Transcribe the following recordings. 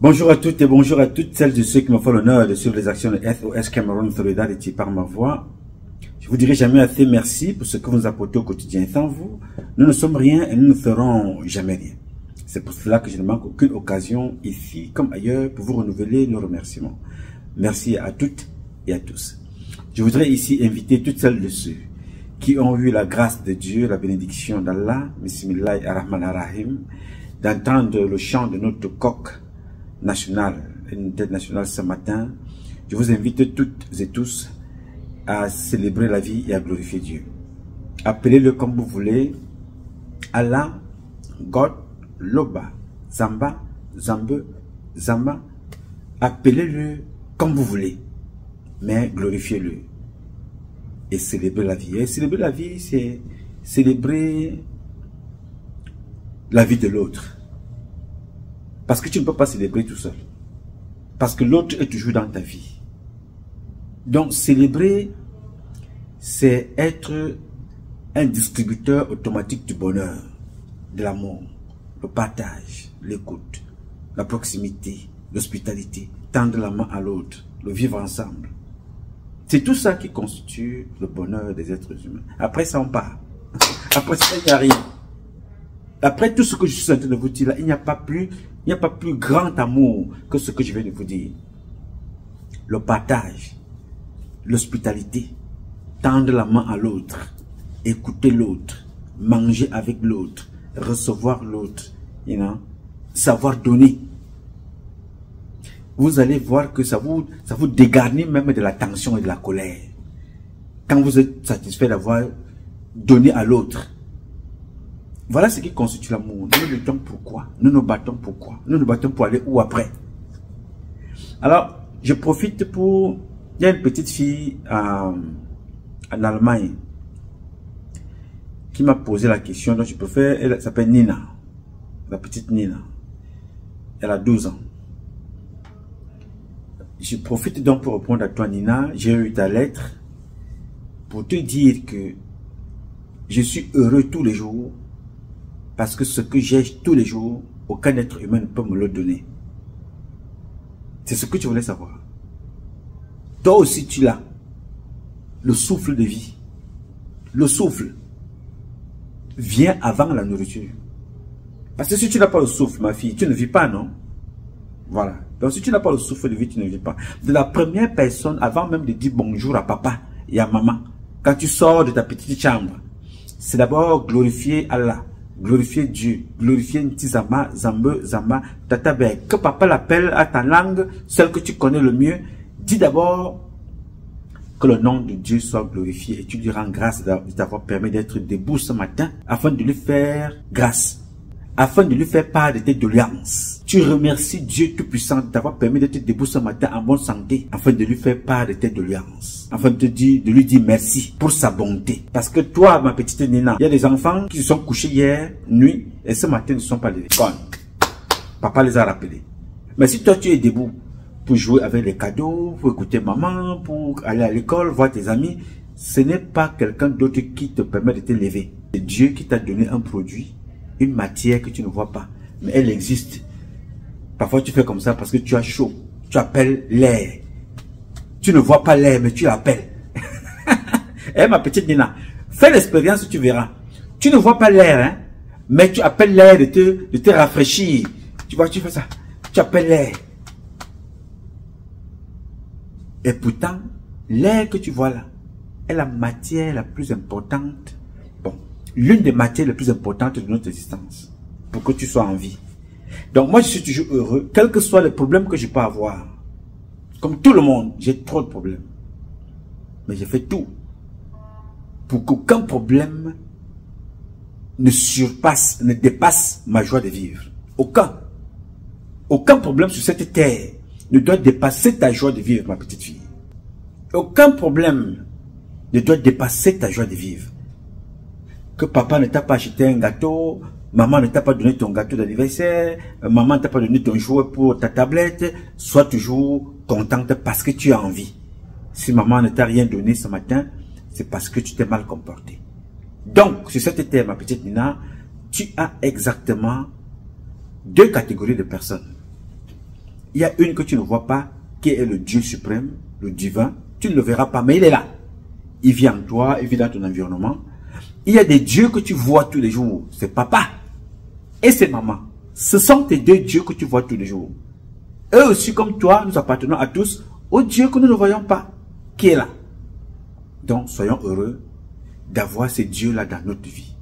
Bonjour à toutes et bonjour à toutes celles et ceux qui me font l'honneur de suivre les actions de SOS Cameroun Solidarity par ma voix. Je vous dirai jamais assez merci pour ce que vous nous apportez au quotidien. Sans vous, nous ne sommes rien et nous ne ferons jamais rien. C'est pour cela que je ne manque aucune occasion ici comme ailleurs pour vous renouveler nos remerciements. Merci à toutes et à tous. Je voudrais ici inviter toutes celles de ceux qui ont eu la grâce de Dieu, la bénédiction d'Allah, Bismillah ar-Rahman ar-Rahim, d'entendre le chant de notre coq national, une tête nationale ce matin. Je vous invite toutes et tous à célébrer la vie et à glorifier Dieu. Appelez-le comme vous voulez, Allah, God, Loba, Zamba, Zambe, Zama. Appelez-le comme vous voulez, mais glorifiez-le et célébrez la vie. Et célébrer la vie, c'est célébrer la vie de l'autre. Parce que tu ne peux pas célébrer tout seul. Parce que l'autre est toujours dans ta vie. Donc célébrer, c'est être un distributeur automatique du bonheur, de l'amour, le partage, l'écoute, la proximité, l'hospitalité, tendre la main à l'autre, le vivre ensemble. C'est tout ça qui constitue le bonheur des êtres humains. Après ça, on part. Après ça, il n'y a rien. Après tout ce que je suis en train de vous dire là, il n'y a pas plus grand amour que ce que je viens de vous dire. Le partage, l'hospitalité, tendre la main à l'autre, écouter l'autre, manger avec l'autre, recevoir l'autre, savoir donner. Vous allez voir que ça vous dégarnit même de la tension et de la colère. Quand vous êtes satisfait d'avoir donné à l'autre. Voilà ce qui constitue l'amour. Nous luttons pourquoi? Nous nous battons pourquoi? Nous nous battons pour aller où après? Alors, je profite pour... Il y a une petite fille en Allemagne qui m'a posé la question, donc je préfère... Elle s'appelle Nina. La petite Nina. Elle a 12 ans. Je profite donc pour répondre à toi, Nina. J'ai eu ta lettre pour te dire que je suis heureux tous les jours. Parce que ce que j'ai tous les jours, aucun être humain ne peut me le donner. C'est ce que tu voulais savoir. Toi aussi tu l'as. Le souffle de vie. Le souffle vient avant la nourriture. Parce que si tu n'as pas le souffle, ma fille, tu ne vis pas, non? Voilà. Donc si tu n'as pas le souffle de vie, tu ne vis pas. De la première personne, avant même de dire bonjour à papa et à maman, quand tu sors de ta petite chambre, c'est d'abord glorifier Allah. Glorifier Dieu, glorifier Ntizama, Zambe, Zama, Tatabe. Que papa l'appelle à ta langue, celle que tu connais le mieux. Dis d'abord que le nom de Dieu soit glorifié et tu lui rends grâce de t'avoir permis d'être debout ce matin afin de lui faire grâce, afin de lui faire part de tes doléances. Tu remercies Dieu Tout-Puissant de t'avoir permis d'être debout ce matin en bonne santé afin de lui faire part de tes doléances, afin de lui dire merci pour sa bonté. Parce que toi, ma petite Nina, il y a des enfants qui se sont couchés hier nuit et ce matin ne sont pas levés. Papa les a rappelés. Mais si toi tu es debout pour jouer avec les cadeaux, pour écouter maman, pour aller à l'école, voir tes amis, ce n'est pas quelqu'un d'autre qui te permet de te lever. C'est Dieu qui t'a donné un produit, une matière que tu ne vois pas, mais elle existe. Parfois tu fais comme ça parce que tu as chaud, tu appelles l'air. Tu ne vois pas l'air, mais tu l'appelles. Eh ma petite Nina, fais l'expérience, tu verras. Tu ne vois pas l'air, hein, mais tu appelles l'air de te rafraîchir. Tu vois, tu fais ça. Tu appelles l'air. Et pourtant, l'air que tu vois là est la matière la plus importante. Bon, l'une des matières les plus importantes de notre existence. Pour que tu sois en vie. Donc moi, je suis toujours heureux, quels que soient les problèmes que je peux avoir. Comme tout le monde, j'ai trop de problèmes. Mais j'ai fait tout pour qu'aucun problème ne dépasse ma joie de vivre. Aucun. Aucun problème sur cette terre ne doit dépasser ta joie de vivre, ma petite fille. Aucun problème ne doit dépasser ta joie de vivre. Que papa ne t'a pas acheté un gâteau, maman ne t'a pas donné ton gâteau d'anniversaire, maman ne t'a pas donné ton jouet pour ta tablette, sois toujours contente parce que tu as envie. Si maman ne t'a rien donné ce matin, c'est parce que tu t'es mal comporté. Donc, sur cette terre, ma petite Nina, tu as exactement deux catégories de personnes. Il y a une que tu ne vois pas, qui est le Dieu suprême, le divin. Tu ne le verras pas, mais il est là. Il vit en toi, il vit dans ton environnement. Il y a des dieux que tu vois tous les jours. C'est papa et c'est maman. Ce sont tes deux dieux que tu vois tous les jours. Eux aussi, comme toi, nous appartenons à tous au Dieu que nous ne voyons pas, qui est là. Donc, soyons heureux d'avoir ces dieux-là dans notre vie.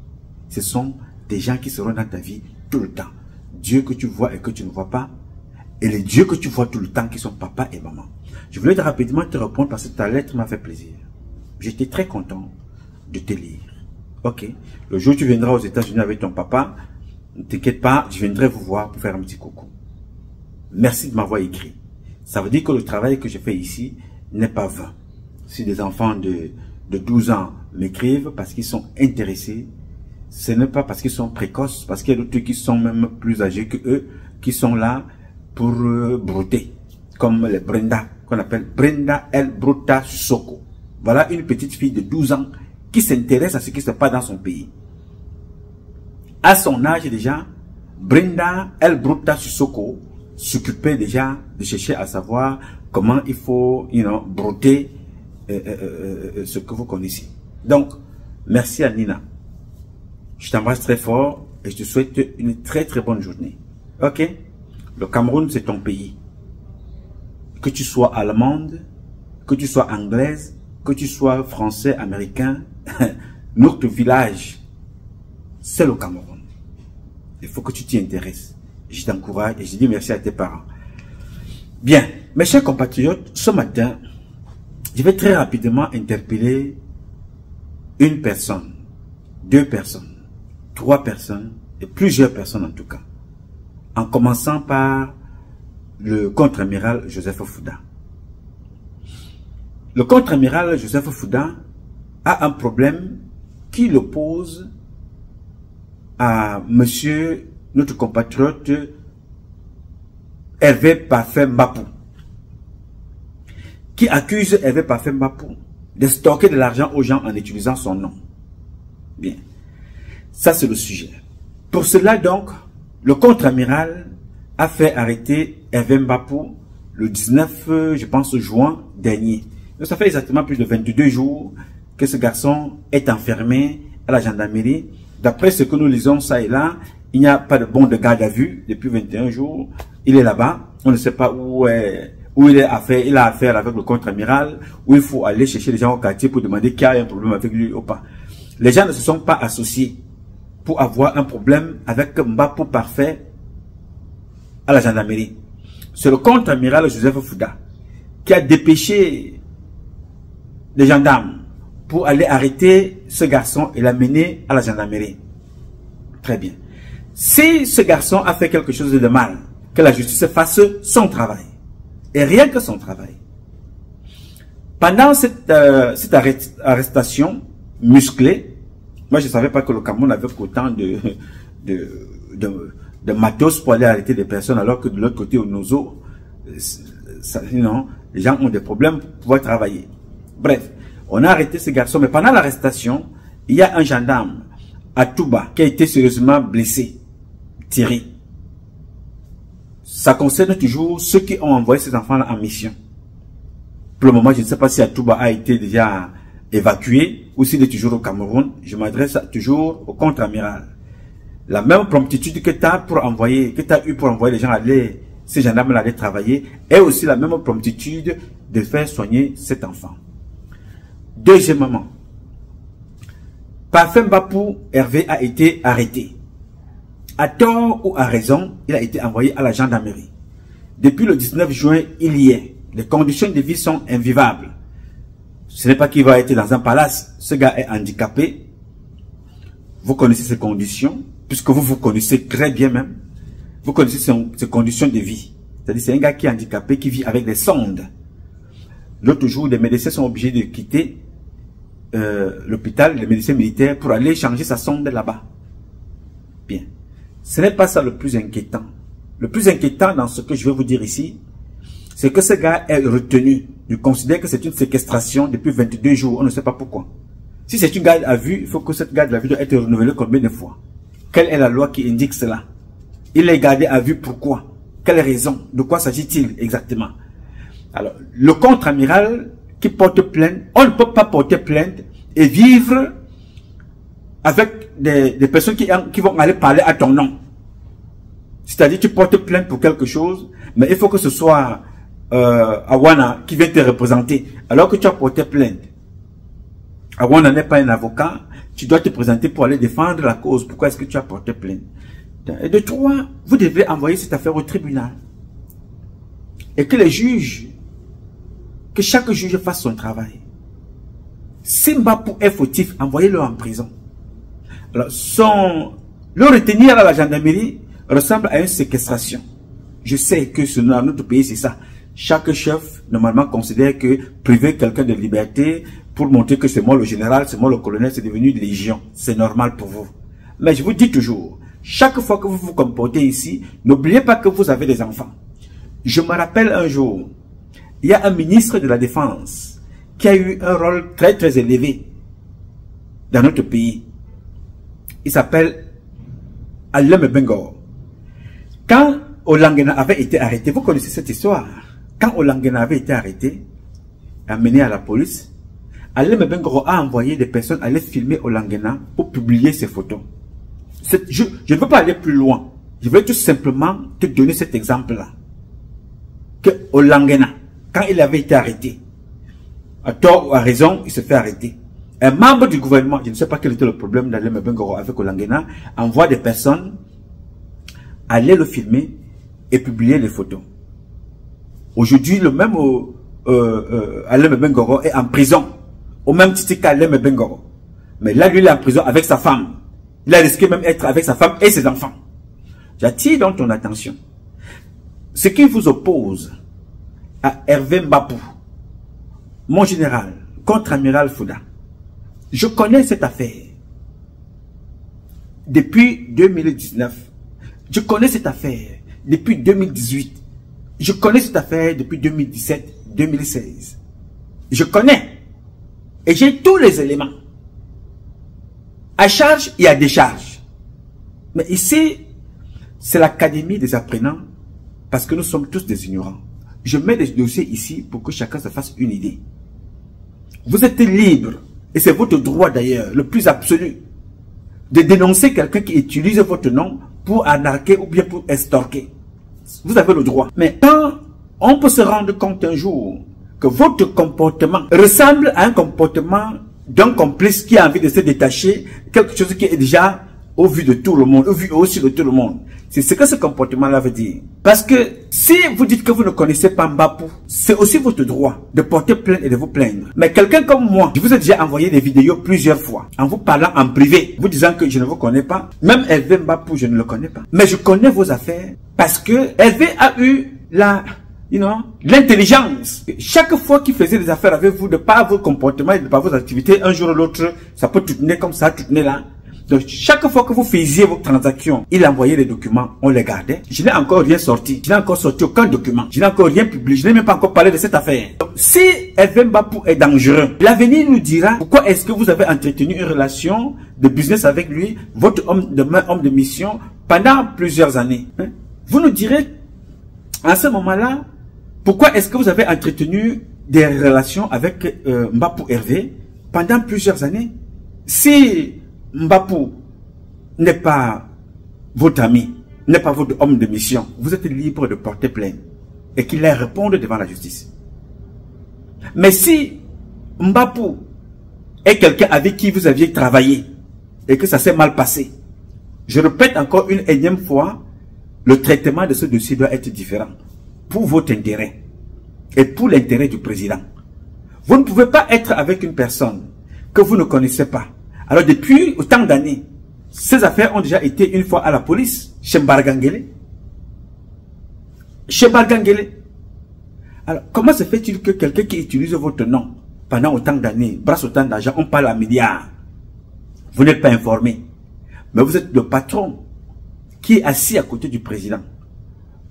Ce sont des gens qui seront dans ta vie tout le temps. Dieu que tu vois et que tu ne vois pas, et les dieux que tu vois tout le temps qui sont papa et maman. Je voulais rapidement te répondre parce que ta lettre m'a fait plaisir. J'étais très content de te lire. Ok. Le jour où tu viendras aux États-Unis avec ton papa, ne t'inquiète pas, je viendrai vous voir pour faire un petit coucou. Merci de m'avoir écrit. Ça veut dire que le travail que je fais ici n'est pas vain. Si des enfants de 12 ans m'écrivent parce qu'ils sont intéressés, ce n'est pas parce qu'ils sont précoces, parce qu'il y a d'autres qui sont même plus âgés que eux, qui sont là pour brouter, comme les Brenda, qu'on appelle Brenda El Bruta Sissoko. Voilà une petite fille de 12 ans qui s'intéresse à ce qui se passe dans son pays. À son âge déjà, Brenda El Bruta Sissoko s'occupait déjà de chercher à savoir comment il faut, brouter ce que vous connaissez. Donc, merci à Nina. Je t'embrasse très fort et je te souhaite une très très bonne journée. Ok? Le Cameroun, c'est ton pays. Que tu sois allemande, que tu sois anglaise, que tu sois français, américain, notre village, c'est le Cameroun. Il faut que tu t'y intéresses. Je t'encourage et je dis merci à tes parents. Bien, mes chers compatriotes, ce matin, je vais très rapidement interpeller une personne, 2 personnes, 3 personnes et plusieurs personnes en tout cas. En commençant par le contre-amiral Joseph Fouda. Le contre-amiral Joseph Fouda a un problème qui l'oppose à monsieur, notre compatriote Hervé Parfait Mbapou, qui accuse Hervé Parfait Mbapou de stocker de l'argent aux gens en utilisant son nom. Bien, ça c'est le sujet. Pour cela donc, le contre-amiral a fait arrêter Hervé Mbapou le 19, je pense, juin dernier. Donc, ça fait exactement plus de 22 jours que ce garçon est enfermé à la gendarmerie. D'après ce que nous lisons ça et là, il n'y a pas de bon de garde à vue depuis 21 jours. Il est là-bas. On ne sait pas où il a affaire avec le contre-amiral, où il faut aller chercher les gens au quartier pour demander qu'il y a un problème avec lui ou pas. Les gens ne se sont pas associés pour avoir un problème avec Mbapou Parfait à la gendarmerie. C'est le contre-amiral Joseph Fouda qui a dépêché les gendarmes pour aller arrêter ce garçon et l'amener à la gendarmerie. Très bien. Si ce garçon a fait quelque chose de mal, que la justice fasse son travail. Et rien que son travail. Pendant cette arrestation musclée, moi je ne savais pas que le Cameroun avait autant de matos pour aller arrêter des personnes, alors que de l'autre côté au Nozo, les gens ont des problèmes pour pouvoir travailler. Bref, on a arrêté ce garçon, mais pendant l'arrestation, il y a un gendarme à Touba qui a été sérieusement blessé, tiré. Ça concerne toujours ceux qui ont envoyé ces enfants-là en mission. Pour le moment, je ne sais pas si Touba a été déjà évacué ou s'il est toujours au Cameroun. Je m'adresse toujours au contre-amiral. La même promptitude que tu as eu pour envoyer les gens aller, ces gendarmes aller travailler, est aussi la même promptitude de faire soigner cet enfant. Deuxièmement, Parfait Mbapou Hervé a été arrêté. À tort ou à raison, il a été envoyé à la gendarmerie. Depuis le 19 juin, il y est. Les conditions de vie sont invivables. Ce n'est pas qu'il va être dans un palace. Ce gars est handicapé. Vous connaissez ses conditions, puisque vous connaissez très bien même. Vous connaissez ses conditions de vie. C'est-à-dire c'est un gars qui est handicapé, qui vit avec des sondes. L'autre jour, les médecins sont obligés de quitter l'hôpital, les médecins militaires, pour aller changer sa sonde là-bas. Bien. Ce n'est pas ça le plus inquiétant. Le plus inquiétant dans ce que je vais vous dire ici, c'est que ce gars est retenu. Il considère que c'est une séquestration depuis 22 jours. On ne sait pas pourquoi. Si c'est une garde à vue, il faut que cette garde à vue doit être renouvelée combien de fois? Quelle est la loi qui indique cela? Il est gardé à vue pourquoi? Quelle raison? De quoi s'agit-il exactement? Alors, le contre-amiral qui porte plainte, on ne peut pas porter plainte et vivre avec des personnes qui vont aller parler à ton nom. C'est-à-dire, tu portes plainte pour quelque chose, mais il faut que ce soit Awana qui vient te représenter, alors que tu as porté plainte. Awana n'est pas un avocat, tu dois te présenter pour aller défendre la cause. Pourquoi est-ce que tu as porté plainte? Et de trois, vous devez envoyer cette affaire au tribunal. Et que les juges, que chaque juge fasse son travail. Si Mbapou est fautif, envoyez-le en prison. Alors, le retenir à la gendarmerie ressemble à une séquestration. Je sais que dans notre pays, c'est ça. Chaque chef, normalement, considère que priver quelqu'un de liberté pour montrer que c'est moi le général, c'est moi le colonel, c'est devenu une légion. C'est normal pour vous. Mais je vous dis toujours, chaque fois que vous vous comportez ici, n'oubliez pas que vous avez des enfants. Je me rappelle un jour, il y a un ministre de la Défense qui a eu un rôle très très élevé dans notre pays. Il s'appelle Alem Bengor. Quand Olangena avait été arrêté, vous connaissez cette histoire. Quand Olangena avait été arrêté, amené à la police, Alem Bengor a envoyé des personnes aller filmer Olangena pour publier ses photos. Je ne veux pas aller plus loin. Je veux tout simplement te donner cet exemple-là. Que Olangena, quand il avait été arrêté, à tort ou à raison, il se fait arrêter. Un membre du gouvernement, je ne sais pas quel était le problème d'Alem Bengor avec Olangena, envoie des personnes aller le filmer et publier les photos. Aujourd'hui, le même Alem Bengor est en prison, au même titre qu'Alem Bengor. Mais là, lui, il est en prison avec sa femme. Il a risqué même d'être avec sa femme et ses enfants. J'attire donc ton attention. Ce qui vous oppose à Hervé Mbapou, mon général, contre-amiral Fouda, je connais cette affaire depuis 2019. Je connais cette affaire depuis 2018. Je connais cette affaire depuis 2017-2016. Je connais. Et j'ai tous les éléments. À charge et à décharge. Mais ici, c'est l'académie des apprenants parce que nous sommes tous des ignorants. Je mets des dossiers ici pour que chacun se fasse une idée. Vous êtes libre, et c'est votre droit d'ailleurs, le plus absolu, de dénoncer quelqu'un qui utilise votre nom pour arnaquer ou bien pour extorquer. Vous avez le droit. Mais quand on peut se rendre compte un jour que votre comportement ressemble à un comportement d'un complice qui a envie de se détacher, quelque chose qui est déjà au vu de tout le monde, au vu aussi de tout le monde. C'est ce que ce comportement-là veut dire. Parce que si vous dites que vous ne connaissez pas Mbapou, c'est aussi votre droit de porter plainte et de vous plaindre. Mais quelqu'un comme moi, je vous ai déjà envoyé des vidéos plusieurs fois, en vous parlant en privé, vous disant que je ne vous connais pas. Même Hervé Mbapou, je ne le connais pas. Mais je connais vos affaires parce que Hervé a eu l'intelligence. Chaque fois qu'il faisait des affaires avec vous, de par vos comportements et de par vos activités, un jour ou l'autre, ça peut tourner comme ça, tourner là. Donc, chaque fois que vous faisiez vos transactions, il envoyait les documents, on les gardait. Je n'ai encore rien sorti. Je n'ai encore sorti aucun document. Je n'ai encore rien publié. Je n'ai même pas encore parlé de cette affaire. Donc, si Hervé Mbapou est dangereux, l'avenir nous dira pourquoi est-ce que vous avez entretenu une relation de business avec lui, votre homme de mission, pendant plusieurs années. Vous nous direz, à ce moment-là, pourquoi est-ce que vous avez entretenu des relations avec Mbapou Hervé pendant plusieurs années? Si Mbapou n'est pas votre ami, n'est pas votre homme de mission, vous êtes libre de porter plainte et qu'il aille répondre devant la justice. Mais si Mbapou est quelqu'un avec qui vous aviez travaillé et que ça s'est mal passé, je répète encore une énième fois, le traitement de ce dossier doit être différent pour votre intérêt et pour l'intérêt du président. Vous ne pouvez pas être avec une personne que vous ne connaissez pas. Alors depuis autant d'années, ces affaires ont déjà été une fois à la police, chez Mbargangele. Chez Mbargangele. Alors comment se fait-il que quelqu'un qui utilise votre nom pendant autant d'années, brasse autant d'argent, on parle à milliards, vous n'êtes pas informé, mais vous êtes le patron qui est assis à côté du président.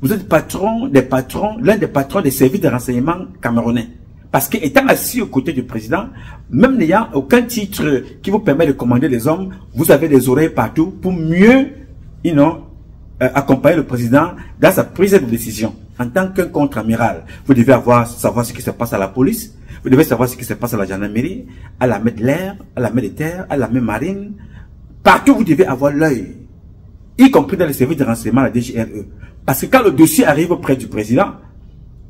Vous êtes patron des patrons, l'un des patrons des services de renseignement camerounais. Parce qu'étant assis aux côtés du président, même n'ayant aucun titre qui vous permet de commander les hommes, vous avez des oreilles partout pour mieux, accompagner le président dans sa prise de décision. En tant qu'un contre-amiral, vous devez savoir ce qui se passe à la police, vous devez savoir ce qui se passe à la gendarmerie, à l'armée de l'air, à l'armée de terre, à l'armée marine. Partout, vous devez avoir l'œil, y compris dans les services de renseignement, la DGRE. Parce que quand le dossier arrive auprès du président,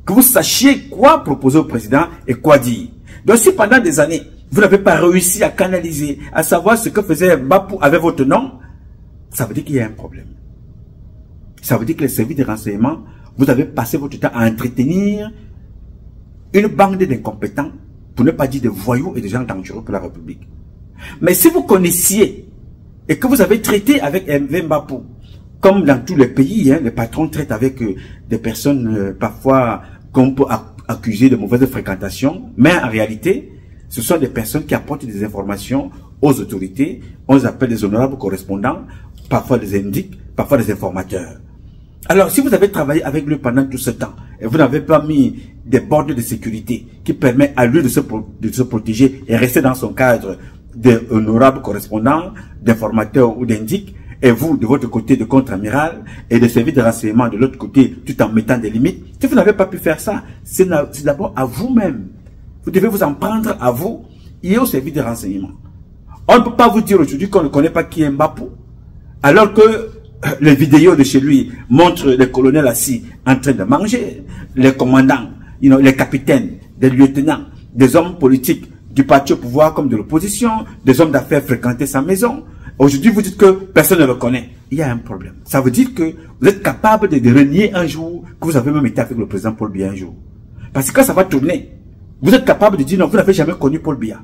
que vous sachiez quoi proposer au président et quoi dire. Donc si pendant des années, vous n'avez pas réussi à canaliser, à savoir ce que faisait Mbapou avec votre nom, ça veut dire qu'il y a un problème. Ça veut dire que les services de renseignement, vous avez passé votre temps à entretenir une bande d'incompétents, pour ne pas dire de voyous et de gens dangereux pour la République. Mais si vous connaissiez et que vous avez traité avec Hervé Mbapou, comme dans tous les pays, les patrons traitent avec des personnes parfois qu'on peut accuser de mauvaise fréquentation, mais en réalité, ce sont des personnes qui apportent des informations aux autorités, on les appelle des honorables correspondants, parfois des indiques, parfois des informateurs. Alors, si vous avez travaillé avec lui pendant tout ce temps, et vous n'avez pas mis des bornes de sécurité qui permettent à lui de se protéger et rester dans son cadre d'honorables correspondants, d'informateurs ou d'indiques, et vous, de votre côté, de contre-amiral, et de services de renseignement de l'autre côté, tout en mettant des limites, si vous n'avez pas pu faire ça, c'est d'abord à vous-même. Vous devez vous en prendre à vous et au service de renseignement. On ne peut pas vous dire aujourd'hui qu'on ne connaît pas qui est Mbapou, alors que les vidéos de chez lui montrent les colonels assis en train de manger, les commandants, les capitaines, des lieutenants, des hommes politiques du parti au pouvoir comme de l'opposition, des hommes d'affaires fréquenter sa maison. Aujourd'hui, vous dites que personne ne le connaît. Il y a un problème. Ça veut dire que vous êtes capable de renier un jour que vous avez même été avec le président Paul Biya un jour. Parce que quand ça va tourner, vous êtes capable de dire non, vous n'avez jamais connu Paul Biya.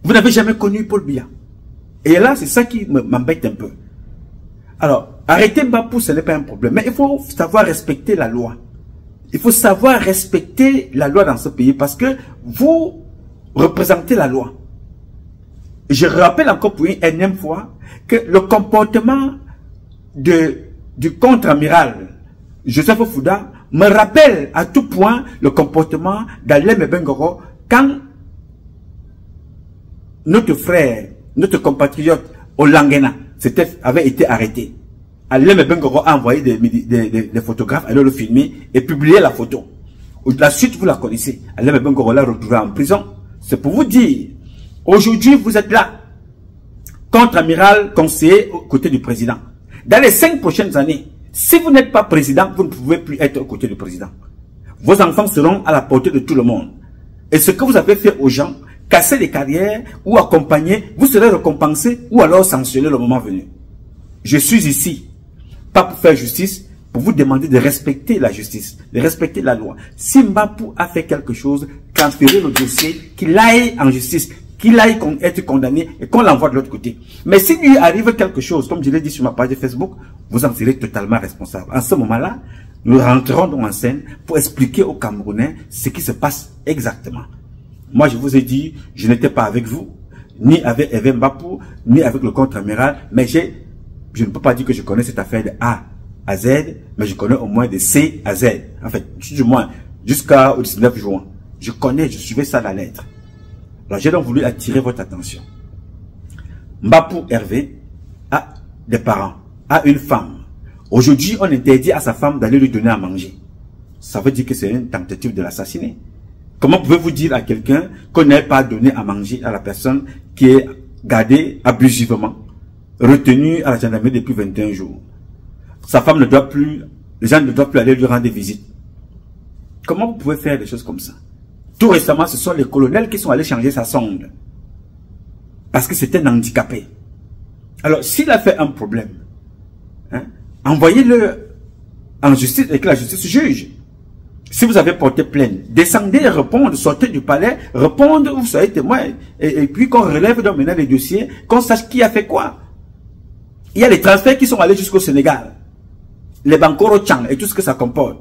Vous n'avez jamais connu Paul Biya. Et là, c'est ça qui m'embête un peu. Alors, arrêter Mbapou, ce n'est pas un problème. Mais il faut savoir respecter la loi. Il faut savoir respecter la loi dans ce pays parce que vous représentez la loi. Je rappelle encore pour une énième fois que le comportement du contre-amiral Joseph Fouda me rappelle à tout point le comportement d'Alem Bengoro quand notre frère, notre compatriote Olangena avait été arrêté. Alem Bengoro a envoyé des photographes, aller le filmer et publier la photo. La suite, vous la connaissez. Alem Bengoro l'a retrouvé en prison. C'est pour vous dire, aujourd'hui, vous êtes là, contre-amiral, conseiller aux côtés du président. Dans les 5 prochaines années, si vous n'êtes pas président, vous ne pouvez plus être aux côtés du président. Vos enfants seront à la portée de tout le monde. Et ce que vous avez fait aux gens, casser les carrières ou accompagner, vous serez récompensé ou alors sanctionné le moment venu. Je suis ici, pas pour faire justice, pour vous demander de respecter la justice, de respecter la loi. Si Mbapou a fait quelque chose, transférez le dossier, qu'il aille en justice, qu'il aille être condamné et qu'on l'envoie de l'autre côté. Mais s'il lui arrive quelque chose, comme je l'ai dit sur ma page de Facebook, vous en serez totalement responsable. En ce moment-là, nous rentrerons donc en scène pour expliquer aux Camerounais ce qui se passe exactement. Moi, je vous ai dit, je n'étais pas avec vous, ni avec Hervé Mbapou, ni avec le contre-amiral, mais je ne peux pas dire que je connais cette affaire de A à Z, mais je connais au moins de C à Z. En fait, du moins, jusqu'au 19 juin. Je connais, je suivais ça à la lettre. Alors, j'ai donc voulu attirer votre attention. Mbapou Hervé a des parents, a une femme. Aujourd'hui, on interdit à sa femme d'aller lui donner à manger. Ça veut dire que c'est une tentative de l'assassiner. Comment pouvez-vous dire à quelqu'un qu'on n'ait pas donné à manger à la personne qui est gardée abusivement, retenue à la gendarmerie depuis 21 jours? Sa femme ne doit plus, les gens ne doivent plus aller lui rendre visite. Comment vous pouvez faire des choses comme ça? Tout récemment, ce sont les colonels qui sont allés changer sa sonde. Parce que c'était un handicapé. Alors, s'il a fait un problème, envoyez-le en justice et que la justice juge. Si vous avez porté plainte, descendez, répondre, sortez du palais, répondre, vous soyez témoin. Et puis qu'on relève donc maintenant les dossiers, qu'on sache qui a fait quoi. Il y a les transferts qui sont allés jusqu'au Sénégal. Les Bankoro Chang et tout ce que ça comporte.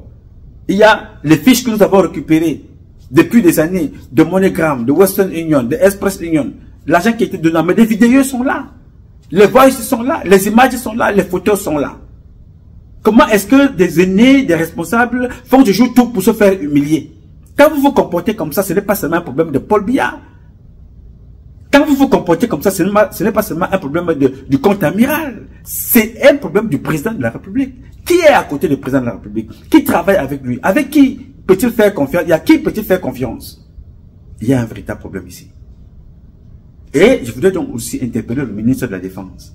Il y a les fiches que nous avons récupérées depuis des années de MoneyGram, de Western Union, de Express Union. L'argent qui a été donné, mais les vidéos sont là. Les voices sont là, les images sont là, les photos sont là. Comment est-ce que des aînés, des responsables font toujours tout pour se faire humilier? Quand vous vous comportez comme ça, ce n'est pas seulement un problème de Paul Biya. Quand vous vous comportez comme ça, ce n'est pas seulement un problème du compte amiral. C'est un problème du président de la République. Qui est à côté du président de la République? Qui travaille avec lui? Avec qui peut-il faire confiance? Il y a qui peut-il faire confiance? Il y a un véritable problème ici. Et je voudrais donc aussi interpeller le ministre de la Défense.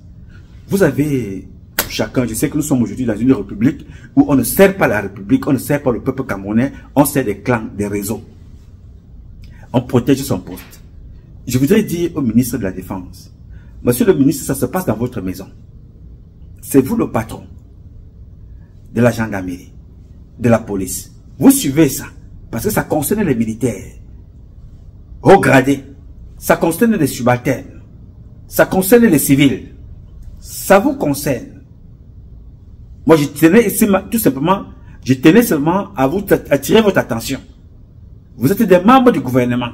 Vous avez chacun, je sais que nous sommes aujourd'hui dans une république où on ne sert pas la République, on ne sert pas le peuple camerounais, on sert des clans, des réseaux. On protège son poste. Je voudrais dire au ministre de la Défense, monsieur le ministre, ça se passe dans votre maison. C'est vous le patron de la gendarmerie, de la police. Vous suivez ça, parce que ça concerne les militaires, haut gradés, ça concerne les subalternes, ça concerne les civils, ça vous concerne. Moi, je tenais ici, tout simplement, je tenais seulement à vous attirer votre attention. Vous êtes des membres du gouvernement.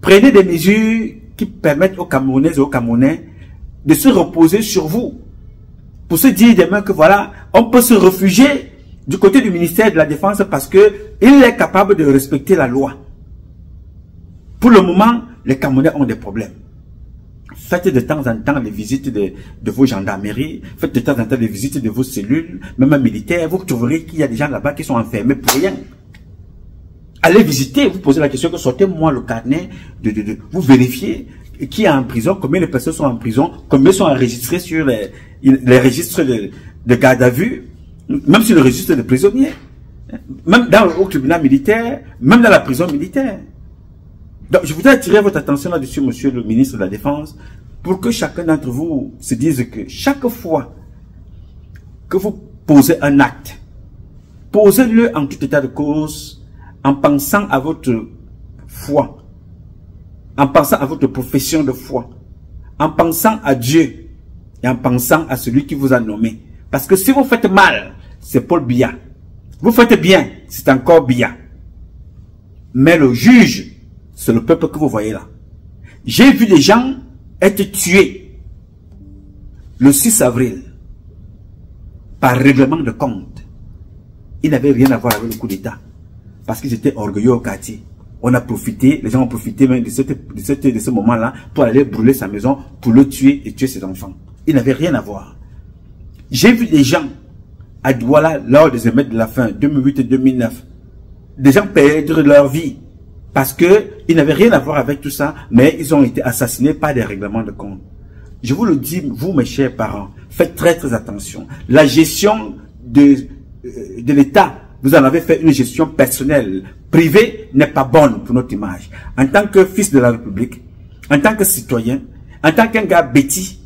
Prenez des mesures qui permettent aux Camerounaises et aux Camerounais de se reposer sur vous. Pour se dire demain que voilà, on peut se réfugier du côté du ministère de la Défense parce qu'il est capable de respecter la loi. Pour le moment, les Camerounais ont des problèmes. Faites de temps en temps les visites de vos gendarmeries, faites de temps en temps les visites de vos cellules, même militaires, vous trouverez qu'il y a des gens là-bas qui sont enfermés pour rien. Allez visiter, vous posez la question que sortez-moi le carnet, vous vérifiez qui est en prison, combien de personnes sont en prison, combien sont enregistrés sur les registres de garde à vue, même sur le registre de prisonniers, même au tribunal militaire, même dans la prison militaire. Donc, je voudrais attirer votre attention là-dessus, monsieur le ministre de la Défense, pour que chacun d'entre vous se dise que chaque fois que vous posez un acte, posez-le en tout état de cause, en pensant à votre foi, en pensant à votre profession de foi, en pensant à Dieu et en pensant à celui qui vous a nommé. Parce que si vous faites mal, c'est Paul Biya. Vous faites bien, c'est encore Biya. Mais le juge, c'est le peuple que vous voyez là. J'ai vu des gens être tués le 6 avril par règlement de compte. Ils n'avaient rien à voir avec le coup d'État. Parce qu'ils étaient orgueilleux au quartier. On a profité, les gens ont profité même de ce moment-là pour aller brûler sa maison, pour le tuer et tuer ses enfants. Ils n'avaient rien à voir. J'ai vu des gens à Douala, lors des émeutes de la faim, 2008 et 2009, des gens perdre leur vie parce qu'ils n'avaient rien à voir avec tout ça, mais ils ont été assassinés par des règlements de compte. Je vous le dis, vous mes chers parents, faites très très attention. La gestion de l'État, vous en avez fait une gestion personnelle, privée, n'est pas bonne pour notre image. En tant que fils de la République, en tant que citoyen, en tant qu'un gars bêtis,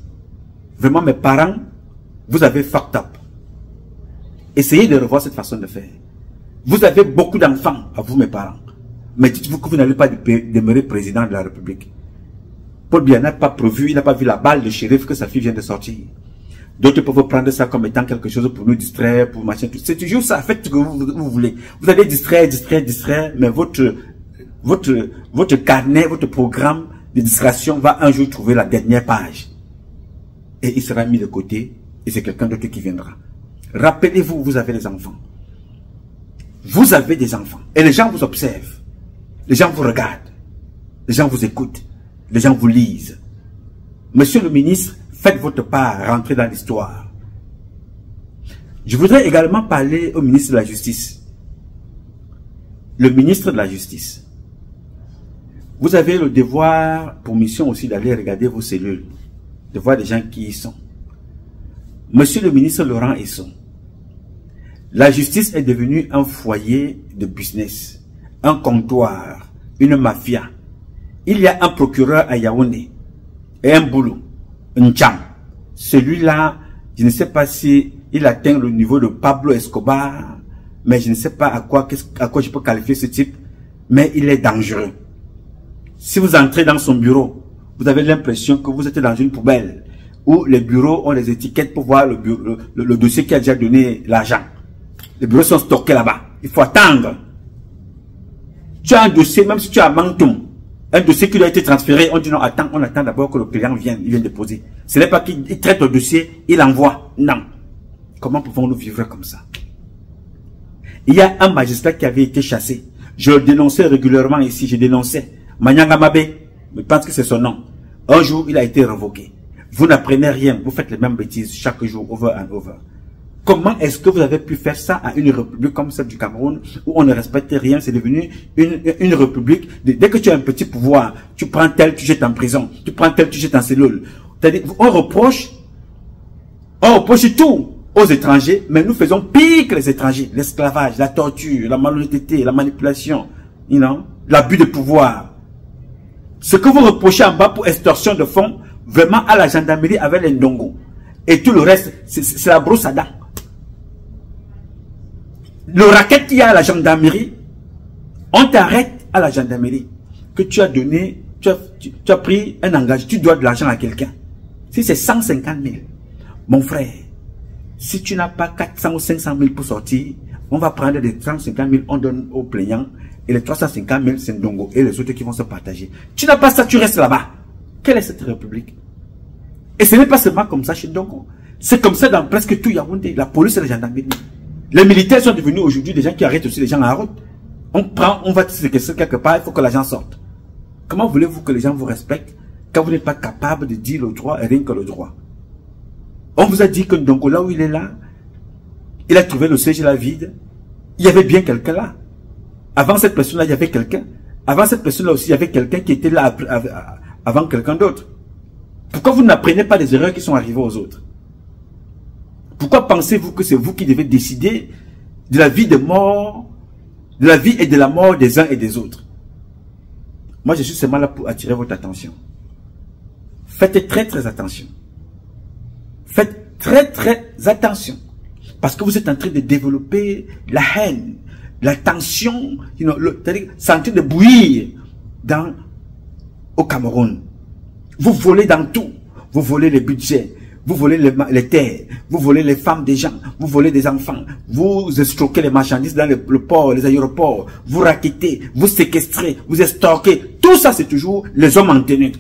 vraiment mes parents, vous avez fucked up. Essayez de revoir cette façon de faire. Vous avez beaucoup d'enfants, à vous mes parents. Mais dites-vous que vous n'allez pas demeurer président de la République. Paul Biya n'a pas prévu, il n'a pas vu la balle de shérif que sa fille vient de sortir. D'autres peuvent prendre ça comme étant quelque chose pour nous distraire, pour machin. C'est toujours ça, faites ce que vous voulez. Vous allez distraire, mais votre carnet, votre programme de distraction va un jour trouver la dernière page. Et il sera mis de côté, et c'est quelqu'un d'autre qui viendra. Rappelez-vous, vous avez des enfants. Vous avez des enfants. Et les gens vous observent. Les gens vous regardent. Les gens vous écoutent. Les gens vous lisent. Monsieur le ministre, faites votre part, rentrez dans l'histoire. Je voudrais également parler au ministre de la Justice. Le ministre de la Justice. Vous avez le devoir, pour mission aussi, d'aller regarder vos cellules, de voir des gens qui y sont. Monsieur le ministre Laurent Esson, la justice est devenue un foyer de business, un comptoir, une mafia. Il y a un procureur à Yaoundé et un boulot. N'Tcham. Celui-là, je ne sais pas si il atteint le niveau de Pablo Escobar, mais je ne sais pas à quoi je peux qualifier ce type, mais il est dangereux. Si vous entrez dans son bureau, vous avez l'impression que vous êtes dans une poubelle, où les bureaux ont les étiquettes pour voir le dossier qui a déjà donné l'argent. Les bureaux sont stockés là-bas. Il faut attendre. Tu as un dossier, même si tu as un Mantoum, un dossier qui doit être transféré, on dit non, attends, on attend d'abord que le client vienne, il vient déposer. Ce n'est pas qu'il traite le dossier, il envoie. Non. Comment pouvons-nous vivre comme ça? Il y a un magistrat qui avait été chassé. Je le dénonçais régulièrement ici, je dénonçais. Manyanga Mabé, je pense que c'est son nom. Un jour, il a été révoqué. Vous n'apprenez rien, vous faites les mêmes bêtises chaque jour, over and over. Comment est-ce que vous avez pu faire ça à une république comme celle du Cameroun, où on ne respecte rien, c'est devenu une république. Dès que tu as un petit pouvoir, tu prends tel, tu jettes en prison, tu prends tel, tu jettes en cellule. On reproche tout aux étrangers, mais nous faisons pire que les étrangers. L'esclavage, la torture, la malhonnêteté, la manipulation, l'abus de pouvoir. Ce que vous reprochez en bas pour extorsion de fonds, vraiment à la gendarmerie avec les ndongo. Et tout le reste, c'est la brosse à dents. Le racket qu'il y a à la gendarmerie, on t'arrête à la gendarmerie que tu as donné, tu as pris un engagement, tu dois de l'argent à quelqu'un. Si c'est 150 000, mon frère, si tu n'as pas 400 ou 500 000 pour sortir, on va prendre les 150 000, on donne aux plaignants, et les 350 000, c'est Ndongo, et les autres qui vont se partager. Tu n'as pas ça, tu restes là-bas. Quelle est cette république? Et ce n'est pas seulement comme ça chez Ndongo. C'est comme ça dans presque tout Yaoundé, la police et la gendarmerie. Les militaires sont devenus aujourd'hui des gens qui arrêtent aussi les gens à la route. On va séquestrer quelque part, il faut que l'argent sorte. Comment voulez-vous que les gens vous respectent quand vous n'êtes pas capable de dire le droit et rien que le droit? On vous a dit que Ndongo, là où il est là, il a trouvé le siège là vide. Il y avait bien quelqu'un là. Avant cette personne-là, il y avait quelqu'un. Avant cette personne-là aussi, il y avait quelqu'un qui était là avant quelqu'un d'autre. Pourquoi vous n'apprenez pas des erreurs qui sont arrivées aux autres? Pourquoi pensez-vous que c'est vous qui devez décider de la vie de mort, de la vie et de la mort des uns et des autres? Moi, je suis seulement là pour attirer votre attention. Faites très très attention. Faites très très attention. Parce que vous êtes en train de développer la haine, la tension, c'est en train de bouillir au Cameroun. Vous volez dans tout. Vous volez les budgets. Vous volez les terres, vous volez les femmes des gens, vous volez des enfants, vous escroquez les marchandises dans le port, les aéroports, vous rackettez, vous séquestrez, vous estorquez. Tout ça, c'est toujours les hommes en tenue.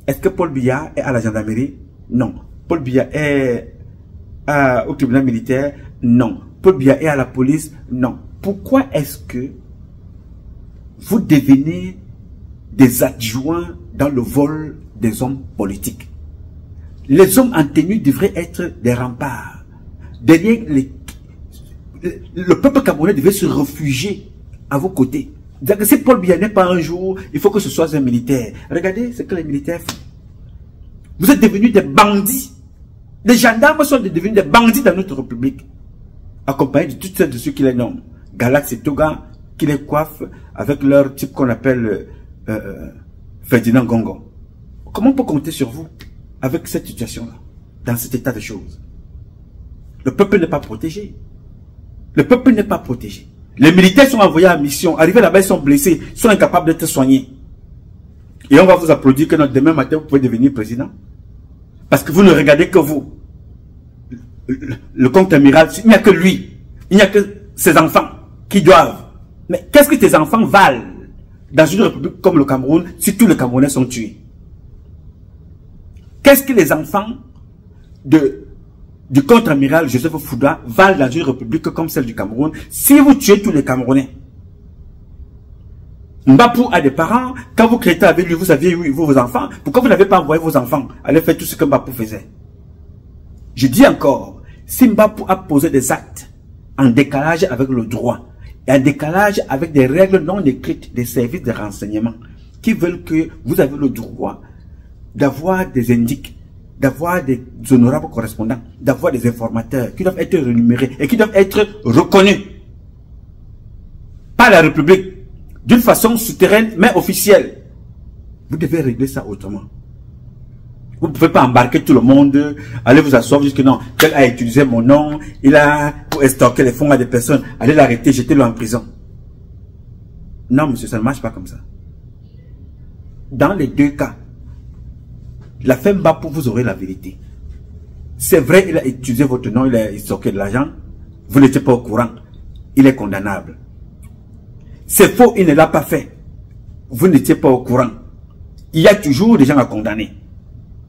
Est-ce que Paul Biya est à la gendarmerie? Non. Paul Biya est au tribunal militaire? Non. Paul Biya est à la police? Non. Pourquoi est-ce que vous devenez des adjoints dans le vol des hommes politiques? Les hommes en tenue devraient être des remparts. Derrière le peuple camerounais devait se réfugier à vos côtés. C'est-à-dire que si Paul Biya n'est pas un jour, il faut que ce soit un militaire. Regardez ce que les militaires font. Vous êtes devenus des bandits. Les gendarmes sont devenus des bandits dans notre république. Accompagnés de toutes celles de ceux qui les nomment. Galax et Toga, qui les coiffent avec leur type qu'on appelle Ferdinand Gongo. Comment on peut compter sur vous avec cette situation-là, dans cet état de choses? Le peuple n'est pas protégé. Le peuple n'est pas protégé. Les militaires sont envoyés en mission, arrivés là-bas, ils sont blessés, ils sont incapables d'être soignés. Et on va vous applaudir que demain matin, vous pouvez devenir président. Parce que vous ne regardez que vous. Le contre-amiral, il n'y a que lui. Il n'y a que ses enfants qui doivent. Mais qu'est-ce que tes enfants valent dans une république comme le Cameroun si tous les Camerounais sont tués? Qu'est-ce que les enfants du contre-amiral Joseph Fouda valent dans une république comme celle du Cameroun si vous tuez tous les Camerounais? Mbapou a des parents, quand vous créez avec lui, vous aviez eu vos enfants, pourquoi vous n'avez pas envoyé vos enfants aller faire tout ce que Mbapou faisait? Je dis encore, si Mbapou a posé des actes en décalage avec le droit, et en décalage avec des règles non écrites des services de renseignement, qui veulent que vous avez le droit d'avoir des indices, d'avoir des honorables correspondants, d'avoir des informateurs qui doivent être rémunérés et qui doivent être reconnus par la République d'une façon souterraine mais officielle. Vous devez régler ça autrement. Vous ne pouvez pas embarquer tout le monde, aller vous asseoir, jusque non, tel a utilisé mon nom, il a pour estorquer les fonds à des personnes, allez l'arrêter, jetez-le en prison. Non, monsieur, ça ne marche pas comme ça. Dans les deux cas, la fin bas pour vous aurez la vérité. C'est vrai, il a utilisé votre nom, il a estorqué de l'argent, vous n'étiez pas au courant, il est condamnable. C'est faux, il ne l'a pas fait, vous n'étiez pas au courant. Il y a toujours des gens à condamner.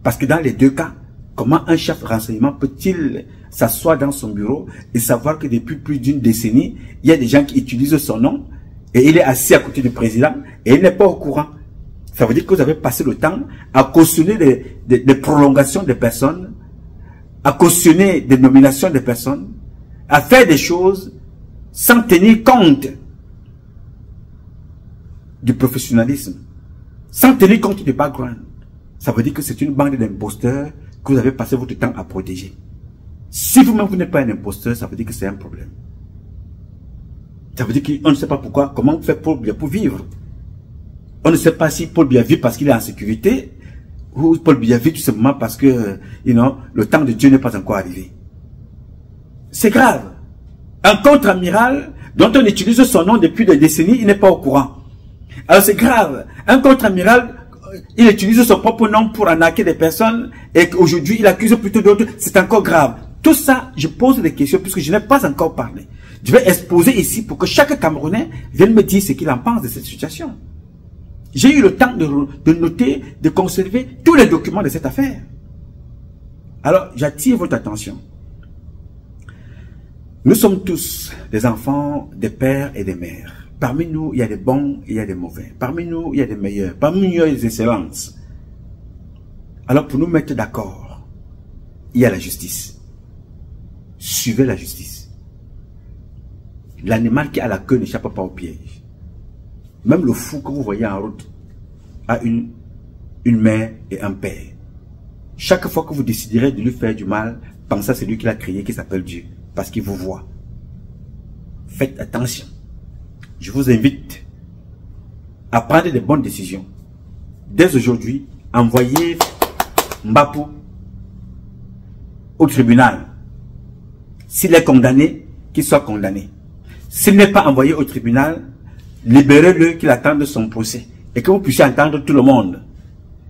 Parce que dans les deux cas, comment un chef renseignement peut-il s'asseoir dans son bureau et savoir que depuis plus d'une décennie, il y a des gens qui utilisent son nom et il est assis à côté du président et il n'est pas au courant? Ça veut dire que vous avez passé le temps à cautionner des prolongations des personnes, à cautionner des nominations des personnes, à faire des choses sans tenir compte du professionnalisme, sans tenir compte du background. Ça veut dire que c'est une bande d'imposteurs que vous avez passé votre temps à protéger. Si vous-même vous n'êtes pas un imposteur, ça veut dire que c'est un problème. Ça veut dire qu'on ne sait pas pourquoi, comment faire Paul Biya pour vivre. On ne sait pas si Paul Biya vit parce qu'il est en sécurité, ou Paul Biya vit tout simplement parce que, le temps de Dieu n'est pas encore arrivé. C'est grave. Un contre-amiral dont on utilise son nom depuis des décennies, il n'est pas au courant. Alors c'est grave. Un contre-amiral, il utilise son propre nom pour arnaquer des personnes et qu'aujourd'hui il accuse plutôt d'autres, c'est encore grave. Tout ça, je pose des questions puisque je n'ai pas encore parlé. Je vais exposer ici pour que chaque Camerounais vienne me dire ce qu'il en pense de cette situation. J'ai eu le temps de noter, de conserver tous les documents de cette affaire. Alors, j'attire votre attention. Nous sommes tous des enfants, des pères et des mères. Parmi nous, il y a des bons et il y a des mauvais. Parmi nous, il y a des meilleurs. Parmi nous, il y a des excellences. Alors, pour nous mettre d'accord, il y a la justice. Suivez la justice. L'animal qui a la queue n'échappe pas au piège. Même le fou que vous voyez en route a une mère et un père. Chaque fois que vous déciderez de lui faire du mal, pensez à celui qui l'a créé, qui s'appelle Dieu. Parce qu'il vous voit. Faites attention. Je vous invite à prendre des bonnes décisions. Dès aujourd'hui, envoyez Mbapou au tribunal. S'il est condamné, qu'il soit condamné. S'il n'est pas envoyé au tribunal, libérez-le, qu'il attende son procès. Et que vous puissiez entendre tout le monde.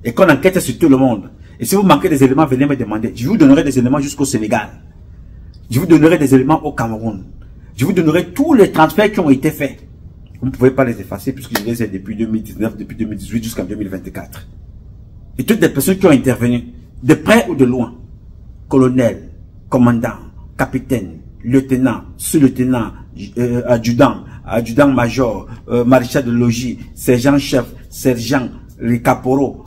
Et qu'on enquête sur tout le monde. Et si vous manquez des éléments, venez me demander. Je vous donnerai des éléments jusqu'au Sénégal. Je vous donnerai des éléments au Cameroun. Je vous donnerai tous les transferts qui ont été faits. Vous ne pouvez pas les effacer puisque je les ai depuis 2019, depuis 2018 jusqu'en 2024. Et toutes les personnes qui ont intervenu, de près ou de loin, colonel, commandant, capitaine, lieutenant, sous-lieutenant, adjudant-major, maréchal de logis, sergent-chef, sergent, les caporaux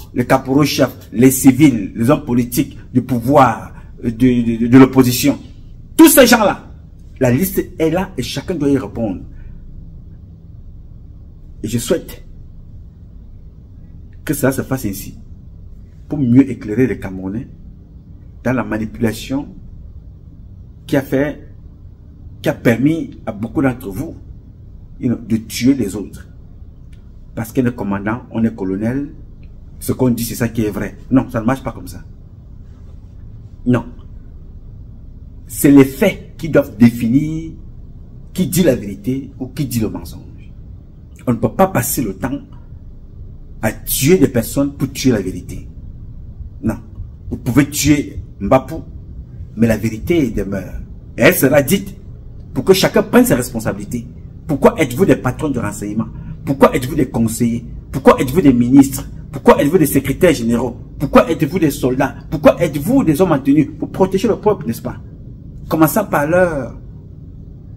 chefs, les civils, les hommes politiques, du pouvoir, de l'opposition. Tous ces gens-là, la liste est là et chacun doit y répondre. Et je souhaite que cela se fasse ainsi pour mieux éclairer les Camerounais dans la manipulation qui a permis à beaucoup d'entre vous de tuer les autres. Parce qu'on est commandant, on est colonel, ce qu'on dit c'est ça qui est vrai. Non, ça ne marche pas comme ça. Non. C'est les faits qui doivent définir qui dit la vérité ou qui dit le mensonge. On ne peut pas passer le temps à tuer des personnes pour tuer la vérité. Non. Vous pouvez tuer Mbapou, mais la vérité demeure. Et elle sera dite pour que chacun prenne ses responsabilités. Pourquoi êtes-vous des patrons de renseignement? Pourquoi êtes-vous des conseillers? Pourquoi êtes-vous des ministres? Pourquoi êtes-vous des secrétaires généraux? Pourquoi êtes-vous des soldats? Pourquoi êtes-vous des hommes en tenue? Pour protéger le peuple, n'est-ce pas? Commençant par leur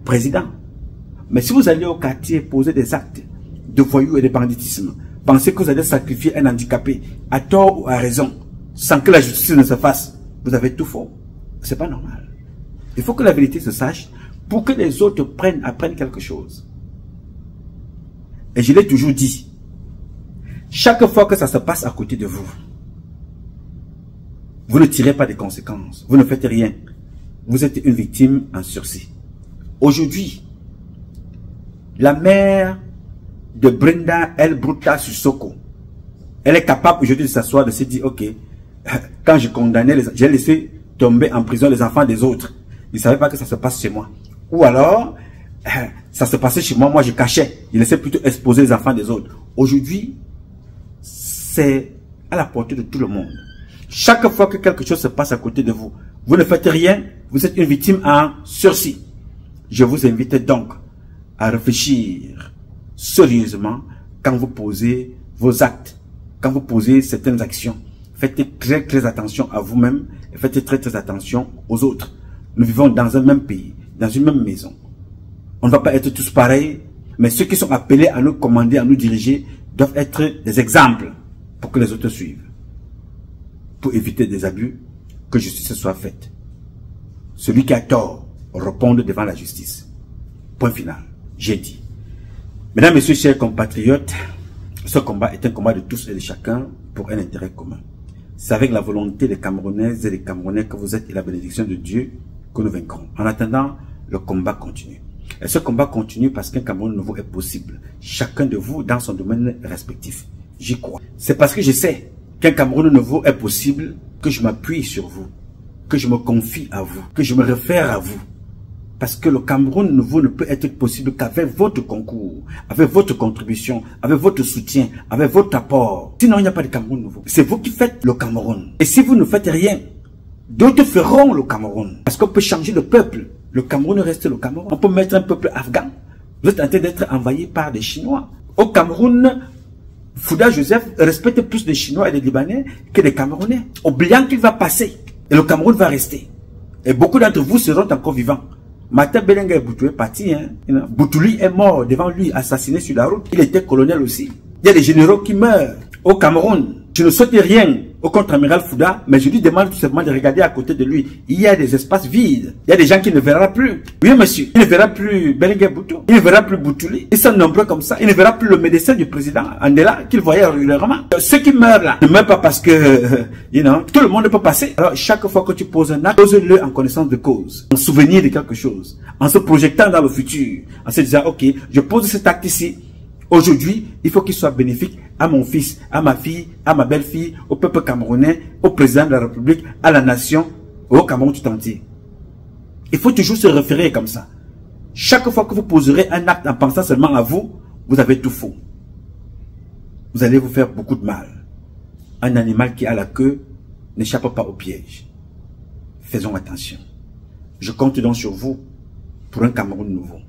président. Mais si vous allez au quartier poser des actes de voyous et de banditisme, pensez que vous allez sacrifier un handicapé à tort ou à raison, sans que la justice ne se fasse, vous avez tout faux. C'est pas normal. Il faut que la vérité se sache pour que les autres apprennent quelque chose. Et je l'ai toujours dit, chaque fois que ça se passe à côté de vous, vous ne tirez pas des conséquences, vous ne faites rien. Vous êtes une victime en sursis. Aujourd'hui, la mère de Brenda El Bruta Sissoko, elle est capable aujourd'hui de s'asseoir, de se dire, ok, quand je condamnais, j'ai laissé tomber en prison les enfants des autres. Ils ne savaient pas que ça se passe chez moi. Ou alors, ça se passait chez moi, moi je cachais. Je laissais plutôt exposer les enfants des autres. Aujourd'hui, c'est à la portée de tout le monde. Chaque fois que quelque chose se passe à côté de vous, vous ne faites rien, vous êtes une victime en sursis. Je vous invite donc à réfléchir sérieusement quand vous posez vos actes, quand vous posez certaines actions. Faites très très attention à vous-même et faites très très attention aux autres. Nous vivons dans un même pays, dans une même maison. On ne va pas être tous pareils, mais ceux qui sont appelés à nous commander, à nous diriger, doivent être des exemples. pour que les autres suivent. Pour éviter des abus, que justice soit faite. Celui qui a tort réponde devant la justice. Point final. J'ai dit. Mesdames, Messieurs, chers compatriotes, ce combat est un combat de tous et de chacun pour un intérêt commun. C'est avec la volonté des Camerounaises et des Camerounais que vous êtes et la bénédiction de Dieu que nous vaincrons. En attendant, le combat continue. Et ce combat continue parce qu'un Cameroun nouveau est possible. Chacun de vous dans son domaine respectif. J'y crois. C'est parce que je sais qu'un Cameroun nouveau est possible que je m'appuie sur vous, que je me confie à vous, que je me réfère à vous. Parce que le Cameroun nouveau ne peut être possible qu'avec votre concours, avec votre contribution, avec votre soutien, avec votre apport. Sinon, il n'y a pas de Cameroun nouveau. C'est vous qui faites le Cameroun. Et si vous ne faites rien, d'autres feront le Cameroun. Parce qu'on peut changer le peuple. Le Cameroun reste le Cameroun. On peut mettre un peuple afghan. Vous êtes en train d'être envahi par des Chinois. Au Cameroun, Fouda Joseph respecte plus des Chinois et des Libanais que des Camerounais. Oubliant qu'il va passer. Et le Cameroun va rester. Et beaucoup d'entre vous seront encore vivants. Martin Belenga Boutou est parti. Boutouli est mort devant lui, assassiné sur la route. Il était colonel aussi. Il y a des généraux qui meurent au Cameroun. Je ne souhaite rien au contre-amiral Fouda, mais je lui demande tout simplement de regarder à côté de lui. Il y a des espaces vides. Il y a des gens qui ne verra plus. Oui, monsieur. Il ne verra plus Belenga Boutou. Il ne verra plus Boutouli. Ils sont nombreux comme ça. Il ne verra plus le médecin du président Andela qu'il voyait régulièrement. Ceux qui meurent là ne meurent pas parce que, tout le monde peut passer. Alors, chaque fois que tu poses un acte, pose-le en connaissance de cause, en souvenir de quelque chose, en se projetant dans le futur, en se disant, ok, je pose cet acte ici. Aujourd'hui, il faut qu'il soit bénéfique à mon fils, à ma fille, à ma belle-fille, au peuple camerounais, au président de la République, à la nation, au Cameroun tout entier. Il faut toujours se référer comme ça. Chaque fois que vous poserez un acte en pensant seulement à vous, vous avez tout faux. Vous allez vous faire beaucoup de mal. Un animal qui a la queue n'échappe pas au piège. Faisons attention. Je compte donc sur vous pour un Cameroun nouveau.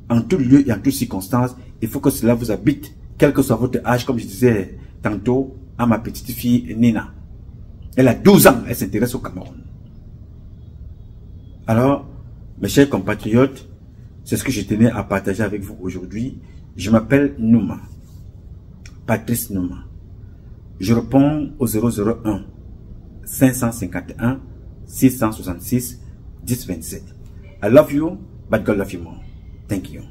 En tout lieu et en toutes circonstances, il faut que cela vous habite, quel que soit votre âge, comme je disais tantôt à ma petite fille Nina. Elle a 12 ans, elle s'intéresse au Cameroun. Alors, mes chers compatriotes, c'est ce que je tenais à partager avec vous aujourd'hui. Je m'appelle Nouma, Patrice Nouma. Je réponds au 001 551 666 1027. I love you, but God love you more. Thank you.